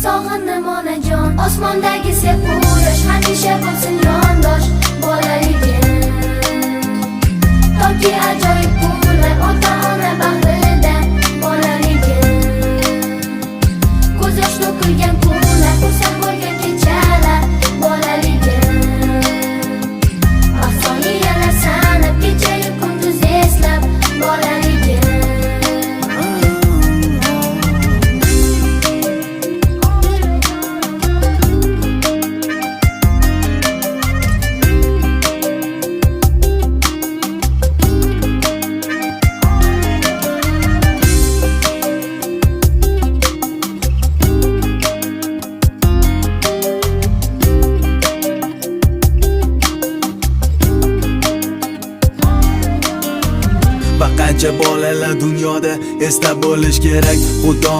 Sog'indim onajon, osmondagi sep quyosh hamisha bo'lsin yondosh bolaligim. Toki ajoyib kunlar ota-ona bag'rida bolaligim. Ko'z yosh to'kilgan kunlar, xursand bo'lgan kechalar bolaligim. Soniyalar sanab, kechayu kunduz eslab bolaligim. Qancha bolalar dunyoda eslab bo'lish kerak. Xudo